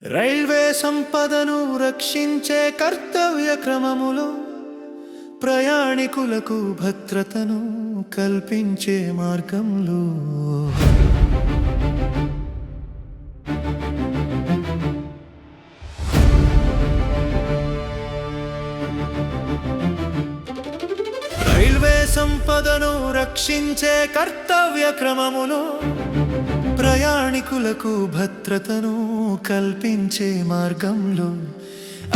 railway సంపదను రక్షించే కర్తవ్య క్రమములో ప్రయాణికులకు భద్రతను కల్పించే మార్గంలో రైల్వే సంపదను రక్షించే కర్తవ్య క్రమములో ప్రయాణికులకు భద్రతను కల్పించే మార్గంలో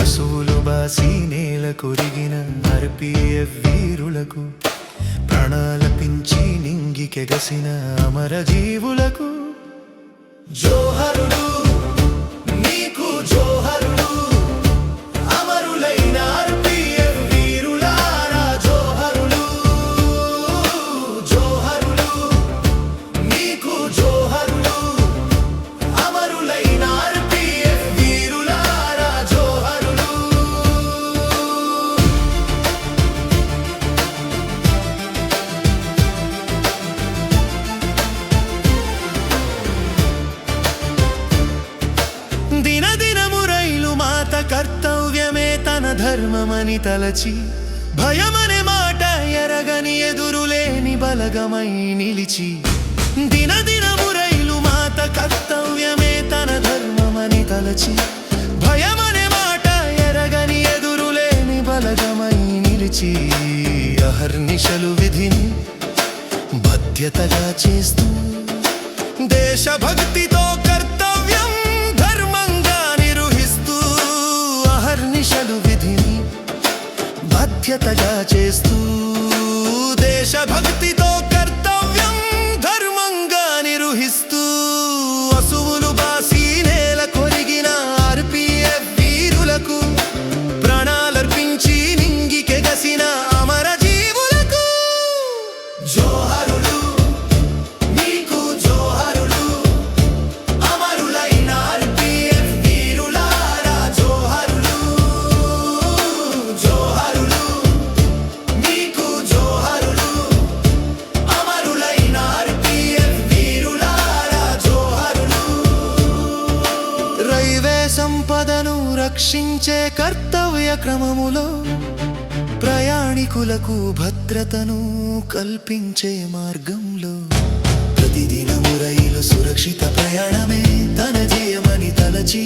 అసూలు బాసి నేల కొరిగిన ఆర్పీఎఫ్ వీరులకు ప్రాణాలపించి నింగికెగసిన అమరజీవులకు జోహరులు నీకు జోహరులు అమరులైన ఆర్పీఎఫ్ వీరులారా జోహరులు జోహరులు నీకు జోహరులు అమరులైన ఆర్పీఎఫ్ వీరులారా జోహరులు దినదినము రైలు మాత కర్తవ్యమే తన ధర్మమని తలచి భయమనే మాట ఎరగని ఎదురులేని బలగమై నిలిచి దినదినము రైలు మాత కర్తవ్యమే తన ధర్మమని తలచి భయమనే మాట ఎరగని ఎదురులేని బలగమై నిలిచి అహర్నిశలు విధిని బాధ్యతగా చేస్తూ దేశభక్తితో కర్తవ్యం ధర్మంగా నిర్వహిస్తూ అహర్నిశలు విధిని బాధ్యతగా చేస్తూ దేశభక్తితో కర్తవ్యం ధర్మంగా నిర్వహిస్తూ అసువులు బాసి నేల కొరిగిన ఆర్పీఎఫ్ వీరులకు ప్రాణాలర్పించి నింగికెగసిన అమరజీవులకు జోహరులు నీకు జోహరులు అమరులైన ఆర్పీఎఫ్ వీరులారా జోహరులు జోహరులు నీకు జోహరులు అమరులైన ఆర్పీఎఫ్ వీరులారా జోహరులు రైల్వే సంపదను రక్షించే కర్తవ్య క్రమములో ప్రయాణికులకు భద్రతను కల్పించే మార్గంలో ప్రతిదినము రైలు సురక్షిత ప్రయాణమే తన జయమని తలచి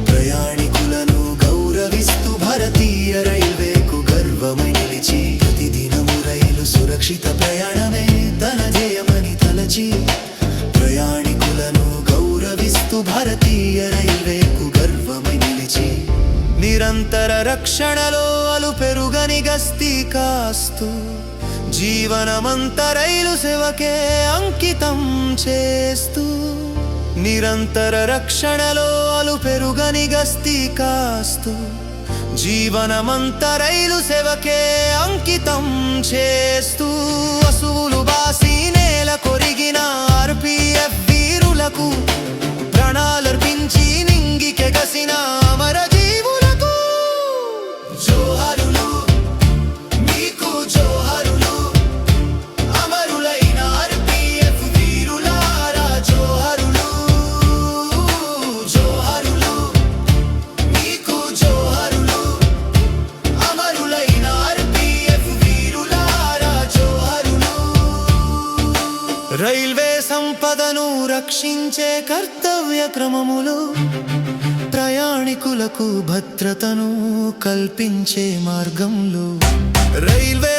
ప్రయాణికులను గౌరవిస్తూ భారతీయ రైల్వేకు గర్వమై నిలిచి ప్రతిదినము రైలు సురక్షిత ప్రయాణమే తన జయమని తలచి ప్రయాణికులను గౌరవిస్తూ భారతీయ రైల్వేకు గర్వమై నిలిచి నిరంతర రక్షణలో అలు పెరుగని గస్తీ కాస్తూ జీవనమంత రైలు సేవకే అంకితం చేస్తూ నిరంతర రక్షణలో అలు పెరుగని గస్తీ కాస్తూ జీవనమంత రైలు సేవకే అంకితం చేస్తూ అసువులు బాసి నేల కొరిగిన ఆర్పీఎఫ్ వీరులకు ప్రాణాలర్పించి నింగికెగసిన అమరజీవులకు జోహరులు నీకు జోహరులు అమరులైన ఆర్పీఎఫ్ వీరులారా జోహరులు జోహరులు నీకు జోహరులు అమరులైన ఆర్పీఎఫ్ వీరులారా జోహరులు రైల్వే సంపదను రక్షించే కర్తవ్య క్రమములో ప్రయాణికులకు భద్రతను కల్పించే మార్గంలో రైల్వే